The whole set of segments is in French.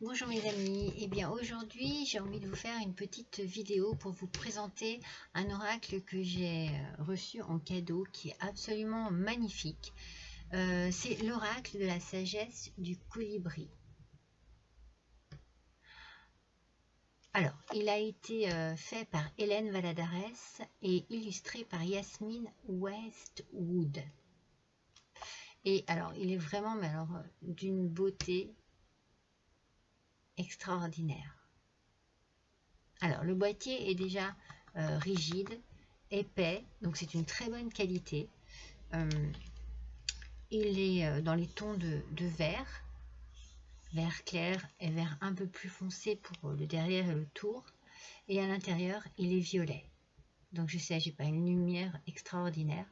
Bonjour mes amis, et bien aujourd'hui j'ai envie de vous faire une petite vidéo pour vous présenter un oracle que j'ai reçu en cadeau qui est absolument magnifique. C'est l'oracle de la sagesse du colibri. Alors, il a été fait par Hélène Valladares et illustré par Yasmine Westwood. Et alors, il est vraiment d'une beauté extraordinaire. Alors, le boîtier est déjà rigide, épais, donc c'est une très bonne qualité. Il est dans les tons de vert clair et vert un peu plus foncé pour le derrière et le tour. Et à l'intérieur, il est violet. Donc je sais, j'ai pas une lumière extraordinaire,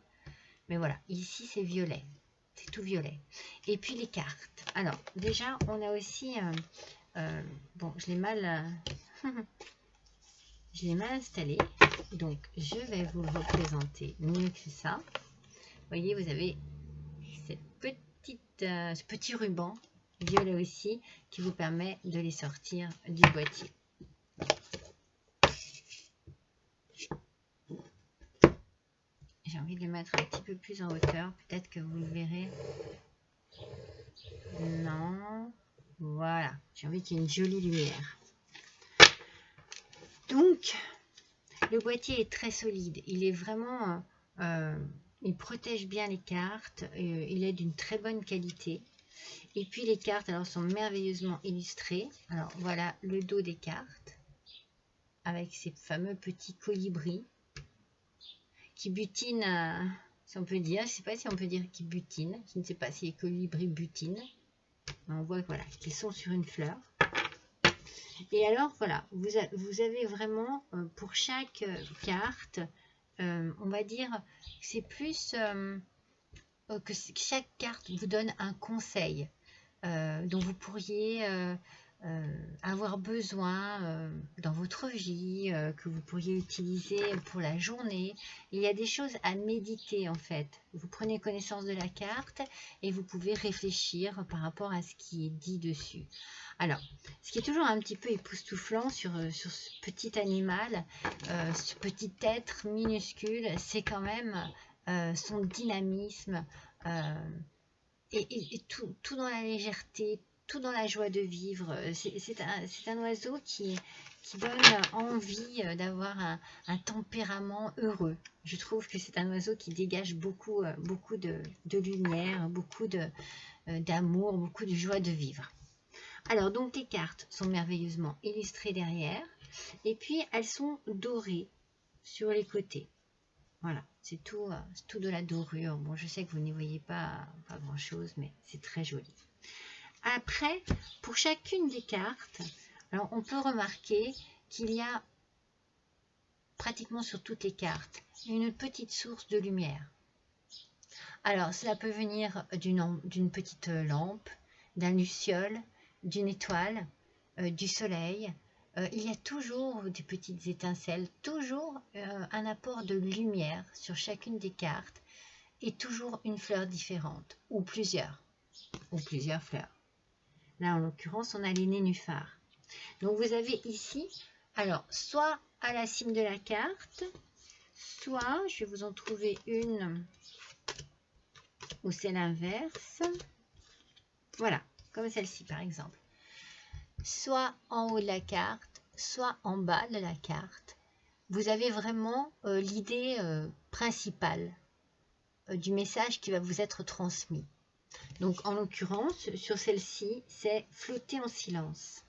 mais voilà, ici c'est violet. C'est tout violet. Et puis les cartes. Alors, déjà, on a aussi... bon, je l'ai mal... Je l'ai mal installé, donc je vais vous le représenter mieux que ça. Vous voyez, vous avez ce petit ruban violet aussi qui vous permet de les sortir du boîtier. J'ai envie de le mettre un petit peu plus en hauteur, peut-être que vous le verrez. Non, voilà, j'ai envie qu'il y ait une jolie lumière. Donc, le boîtier est très solide, il est vraiment, il protège bien les cartes, il est d'une très bonne qualité. Et puis les cartes alors sont merveilleusement illustrées. Alors voilà le dos des cartes, avec ces fameux petits colibris qui butinent, si on peut dire, je ne sais pas si on peut dire qu'ils butinent, je ne sais pas si les colibris butinent, mais on voit voilà, qu'ils sont sur une fleur. Et alors voilà, vous avez vraiment pour chaque carte, on va dire c'est plus que chaque carte vous donne un conseil dont vous pourriez avoir besoin dans votre vie, que vous pourriez utiliser pour la journée. Il y a des choses à méditer en fait. Vous prenez connaissance de la carte et vous pouvez réfléchir par rapport à ce qui est dit dessus. Alors, ce qui est toujours un petit peu époustouflant sur ce petit animal, ce petit être minuscule, c'est quand même son dynamisme et tout dans la légèreté, tout dans la joie de vivre. C'est un oiseau qui donne envie d'avoir un tempérament heureux. Je trouve que c'est un oiseau qui dégage beaucoup de lumière, beaucoup d'amour, beaucoup de joie de vivre. Alors, donc les cartes sont merveilleusement illustrées derrière. Et puis, elles sont dorées sur les côtés. Voilà, c'est tout de la dorure. Bon, je sais que vous n'y voyez pas grand-chose, mais c'est très joli. Après, pour chacune des cartes, alors on peut remarquer qu'il y a pratiquement sur toutes les cartes une petite source de lumière. Alors, cela peut venir d'une petite lampe, d'un luciole, d'une étoile, du soleil. Il y a toujours des petites étincelles, toujours un apport de lumière sur chacune des cartes et toujours une fleur différente ou plusieurs fleurs. Là, en l'occurrence, on a les nénuphars. Donc, vous avez ici, alors, soit à la cime de la carte, soit, je vais vous en trouver une où c'est l'inverse. Voilà, comme celle-ci, par exemple. Soit en haut de la carte, soit en bas de la carte. Vous avez vraiment l'idée principale du message qui va vous être transmis. Donc, en l'occurrence, sur celle-ci, c'est flotter en silence.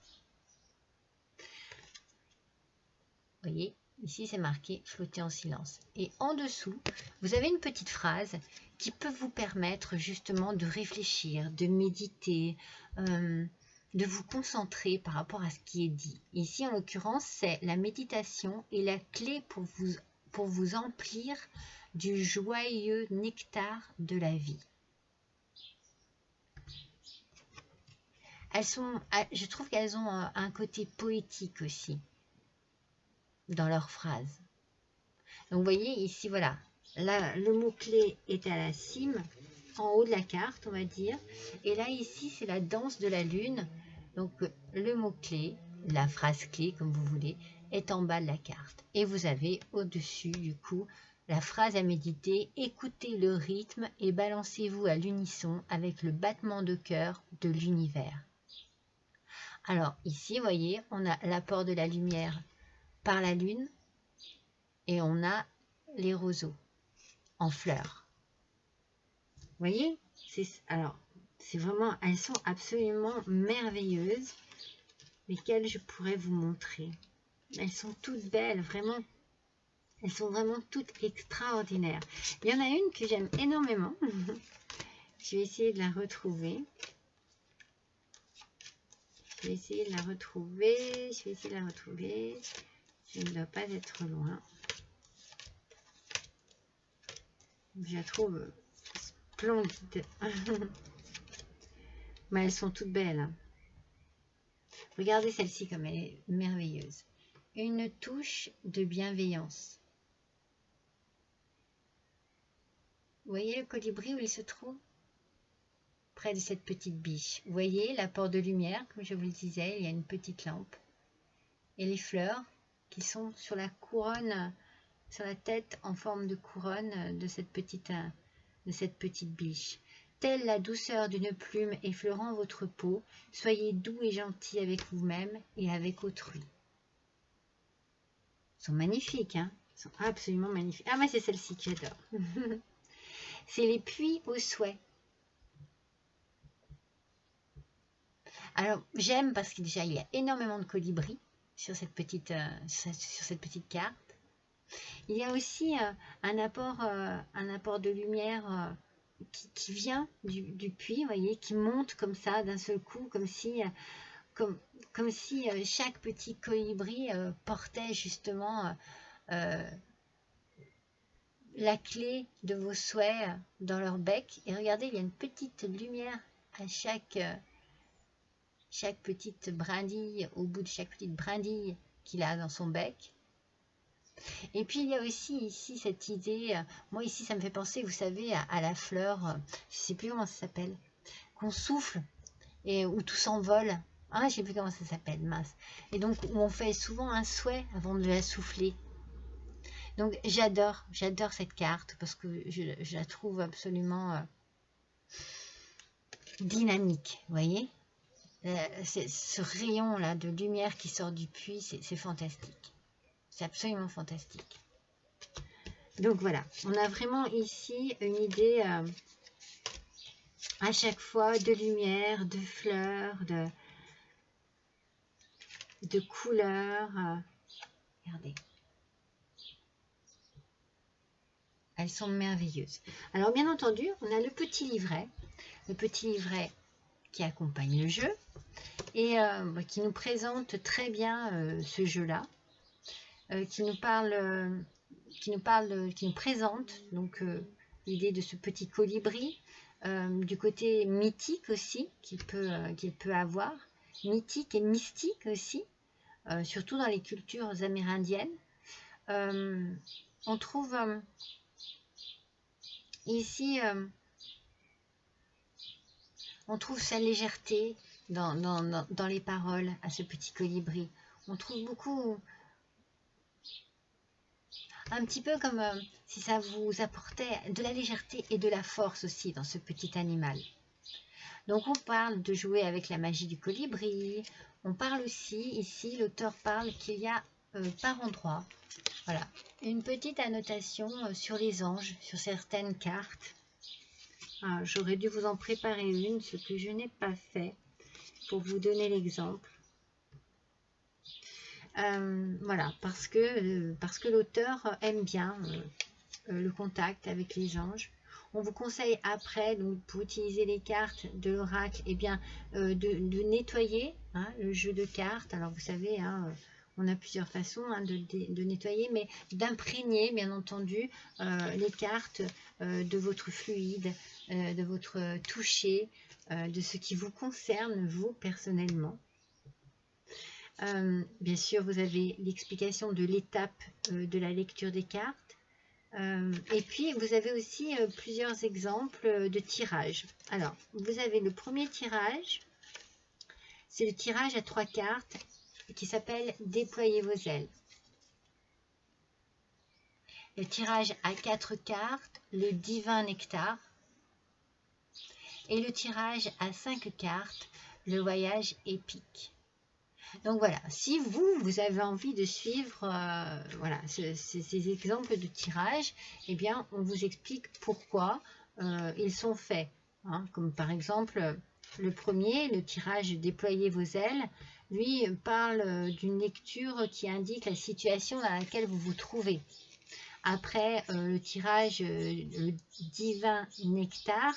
Vous voyez, ici, c'est marqué flotter en silence. Et en dessous, vous avez une petite phrase qui peut vous permettre justement de réfléchir, de méditer, de vous concentrer par rapport à ce qui est dit. Ici, en l'occurrence, c'est la méditation et la clé pour vous emplir du joyeux nectar de la vie. Je trouve qu'elles ont un côté poétique aussi dans leurs phrases. Donc, vous voyez, ici, voilà, là, le mot-clé est à la cime, en haut de la carte, on va dire. Et là, ici, c'est la danse de la lune. Donc le mot-clé, la phrase clé comme vous voulez, est en bas de la carte. Et vous avez au-dessus du coup la phrase à méditer. Écoutez le rythme et balancez-vous à l'unisson avec le battement de cœur de l'univers. Alors ici, vous voyez, on a l'apport de la lumière par la lune et on a les roseaux en fleurs. Vous voyez, alors c'est vraiment, elles sont absolument merveilleuses, lesquelles je pourrais vous montrer. Elles sont toutes belles, vraiment. Elles sont vraiment toutes extraordinaires. Il y en a une que j'aime énormément. Je vais essayer de la retrouver. Je vais essayer de la retrouver. Je ne dois pas être loin. Je la trouve splendide. Mais elles sont toutes belles. Regardez celle-ci comme elle est merveilleuse. Une touche de bienveillance. Vous voyez le colibri où il se trouve? Près de cette petite biche. Vous voyez l'apport de lumière, comme je vous le disais, il y a une petite lampe. Et les fleurs qui sont sur la couronne, sur la tête en forme de couronne de cette petite biche. Telle la douceur d'une plume effleurant votre peau, soyez doux et gentil avec vous-même et avec autrui. Ils sont magnifiques, hein? Ils sont absolument magnifiques. Ah, mais c'est celle-ci que j'adore. C'est les puits au souhait. Alors, j'aime parce que déjà, il y a énormément de colibris sur cette petite carte. Il y a aussi un apport de lumière qui vient du puits, vous voyez, qui monte comme ça d'un seul coup, comme si chaque petit colibri portait justement la clé de vos souhaits dans leur bec. Et regardez, il y a une petite lumière à chaque petite brindille, au bout de chaque petite brindille qu'il a dans son bec. Et puis il y a aussi ici cette idée, moi ici ça me fait penser, vous savez, à la fleur, je ne sais plus comment ça s'appelle, qu'on souffle et où tout s'envole. Ah, je ne sais plus comment ça s'appelle, mince. Et donc où on fait souvent un souhait avant de la souffler. Donc j'adore cette carte parce que je la trouve absolument dynamique, vous voyez. Ce rayon là de lumière qui sort du puits, c'est fantastique. C'est absolument fantastique. Donc voilà, on a vraiment ici une idée à chaque fois de lumière, de fleurs, de couleurs. Regardez. Elles sont merveilleuses. Alors bien entendu, on a le petit livret qui accompagne le jeu et qui nous présente très bien ce jeu-là, qui nous présente donc l'idée de ce petit colibri, du côté mythique aussi qu'il peut avoir, mythique et mystique aussi, surtout dans les cultures amérindiennes. On trouve ici, on trouve sa légèreté dans les paroles à ce petit colibri. On trouve beaucoup, un petit peu comme si ça vous apportait de la légèreté et de la force aussi dans ce petit animal. Donc on parle de jouer avec la magie du colibri. On parle aussi, ici l'auteur parle qu'il y a par endroit, voilà, une petite annotation sur les anges, sur certaines cartes. Ah, j'aurais dû vous en préparer une, ce que je n'ai pas fait, pour vous donner l'exemple. Voilà, parce que l'auteur aime bien le contact avec les anges. On vous conseille après, donc, pour utiliser les cartes de l'oracle, eh bien, de nettoyer le jeu de cartes. Alors vous savez, on a plusieurs façons de nettoyer, mais d'imprégner bien entendu les cartes de votre fluide, de votre toucher, de ce qui vous concerne vous personnellement. Bien sûr, vous avez l'explication de l'étape de la lecture des cartes. Et puis, vous avez aussi plusieurs exemples de tirages. Alors, vous avez le premier tirage. c'est le tirage à 3 cartes qui s'appelle Déployez vos ailes. Le tirage à 4 cartes, le divin nectar. Et le tirage à 5 cartes, le voyage épique. Donc voilà, si vous avez envie de suivre voilà, ces exemples de tirage, eh bien, on vous explique pourquoi ils sont faits. Hein, comme par exemple, le premier, le tirage Déployez vos ailes, lui parle d'une lecture qui indique la situation dans laquelle vous vous trouvez. Après, le tirage le divin nectar,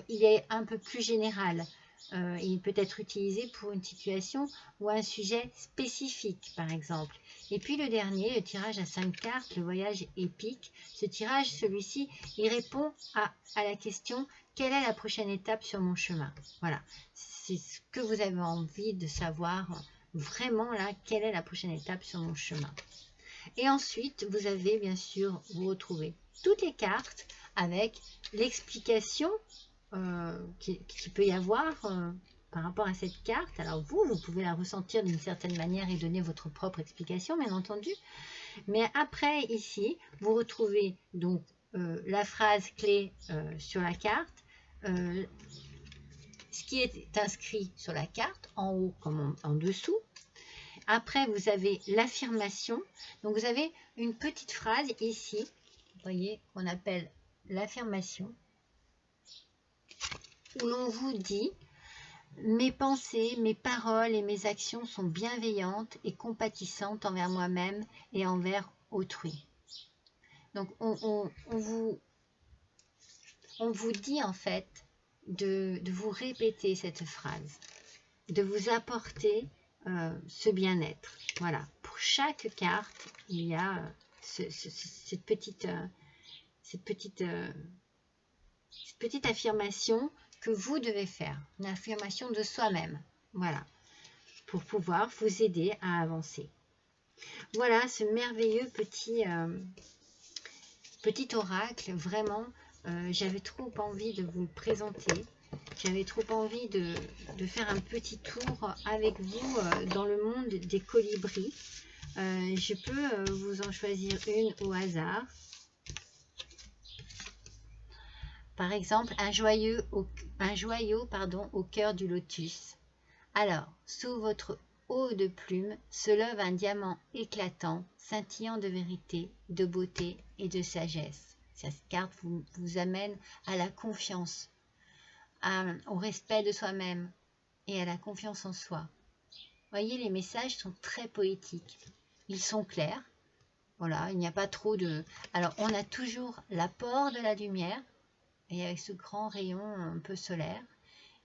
il est un peu plus général. Il peut être utilisé pour une situation ou un sujet spécifique, par exemple. Et puis le dernier, le tirage à 5 cartes, le voyage épique. Ce tirage, celui-ci, il répond à la question « Quelle est la prochaine étape sur mon chemin ?» Voilà, c'est ce que vous avez envie de savoir vraiment là, quelle est la prochaine étape sur mon chemin. Et ensuite, vous avez bien sûr, vous retrouvez toutes les cartes avec l'explication qu'il peut y avoir par rapport à cette carte. Alors vous pouvez la ressentir d'une certaine manière et donner votre propre explication, bien entendu. Mais après, ici, vous retrouvez donc la phrase clé sur la carte, ce qui est inscrit sur la carte, en haut comme en dessous. Après, vous avez l'affirmation. Donc, vous avez une petite phrase ici, vous voyez, qu'on appelle l'affirmation, où l'on vous dit « Mes pensées, mes paroles et mes actions sont bienveillantes et compatissantes envers moi-même et envers autrui. » Donc, on vous dit en fait de vous répéter cette phrase, de vous apporter ce bien-être. Voilà, pour chaque carte, il y a cette petite affirmation que vous devez faire, une affirmation de soi-même. Voilà, pour pouvoir vous aider à avancer. Voilà ce merveilleux petit oracle, vraiment, j'avais trop envie de vous le présenter. J'avais trop envie de faire un petit tour avec vous dans le monde des colibris. Je peux vous en choisir une au hasard. Par exemple, un joyau au cœur du lotus. Alors, sous votre haut de plume se lève un diamant éclatant, scintillant de vérité, de beauté et de sagesse. Cette carte vous amène à la confiance, au respect de soi-même et à la confiance en soi. Voyez, les messages sont très poétiques. Ils sont clairs. Voilà, il n'y a pas trop de... Alors, on a toujours l'apport de la lumière, et avec ce grand rayon un peu solaire,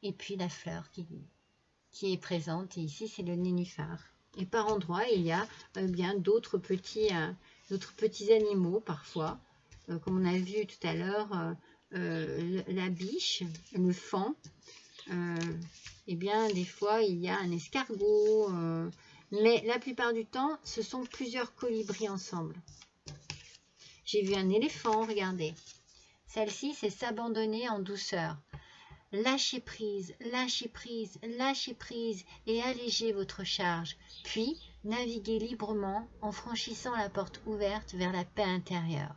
et puis la fleur qui est présente. Et ici, c'est le nénuphar. Et par endroits, il y a bien d'autres petits animaux, parfois, comme on a vu tout à l'heure, la biche, le faon. Eh bien, des fois, il y a un escargot, mais la plupart du temps, ce sont plusieurs colibris ensemble. J'ai vu un éléphant, regardez. Celle-ci, c'est s'abandonner en douceur. Lâchez prise, lâchez prise, lâchez prise et allégez votre charge. Puis, naviguez librement en franchissant la porte ouverte vers la paix intérieure.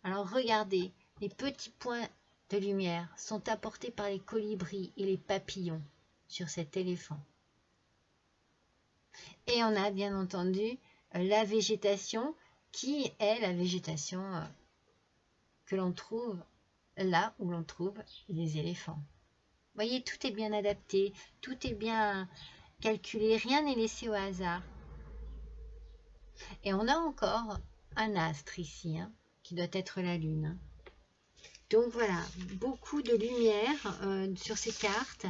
Alors, regardez, les petits points de lumière sont apportés par les colibris et les papillons sur cet éléphant. Et on a bien entendu la végétation qui est la végétation que l'on trouve là où l'on trouve les éléphants. Vous voyez, tout est bien adapté, tout est bien calculé, rien n'est laissé au hasard. Et on a encore un astre ici, hein, qui doit être la lune. Donc voilà, beaucoup de lumière sur ces cartes,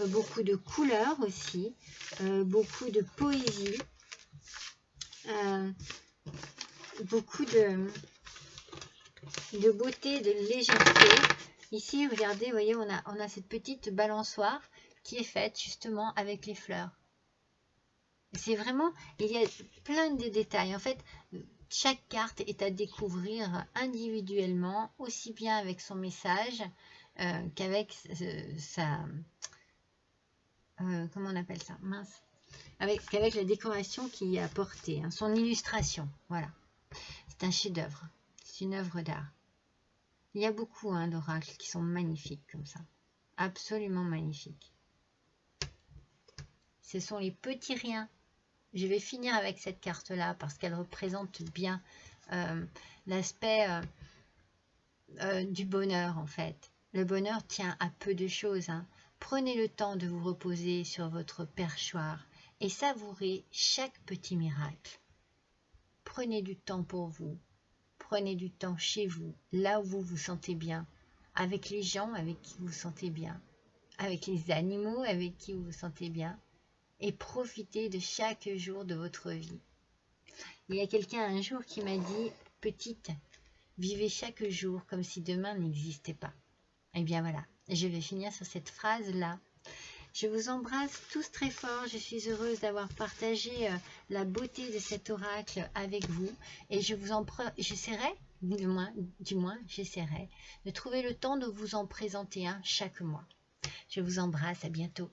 beaucoup de couleurs aussi, beaucoup de poésie, beaucoup de beauté, de légèreté. Ici, regardez, vous voyez, on a cette petite balançoire qui est faite justement avec les fleurs. C'est vraiment, il y a plein de détails. En fait, chaque carte est à découvrir individuellement, aussi bien avec son message qu'avec comment on appelle ça? Mince. Avec la décoration qu'il y a apportée, hein, son illustration, voilà. C'est un chef-d'œuvre, c'est une œuvre d'art. Il y a beaucoup hein, d'oracles qui sont magnifiques comme ça, absolument magnifiques. Ce sont les petits riens. Je vais finir avec cette carte-là parce qu'elle représente bien l'aspect du bonheur en fait. Le bonheur tient à peu de choses. Hein. Prenez le temps de vous reposer sur votre perchoir et savourez chaque petit miracle. Prenez du temps pour vous. Prenez du temps chez vous, là où vous vous sentez bien, avec les gens avec qui vous vous sentez bien, avec les animaux avec qui vous vous sentez bien, et profitez de chaque jour de votre vie. Il y a quelqu'un un jour qui m'a dit, petite, vivez chaque jour comme si demain n'existait pas. Et bien voilà, je vais finir sur cette phrase-là. Je vous embrasse tous très fort, je suis heureuse d'avoir partagé la beauté de cet oracle avec vous et j'essaierai, du moins j'essaierai de trouver le temps de vous en présenter un chaque mois. Je vous embrasse, à bientôt.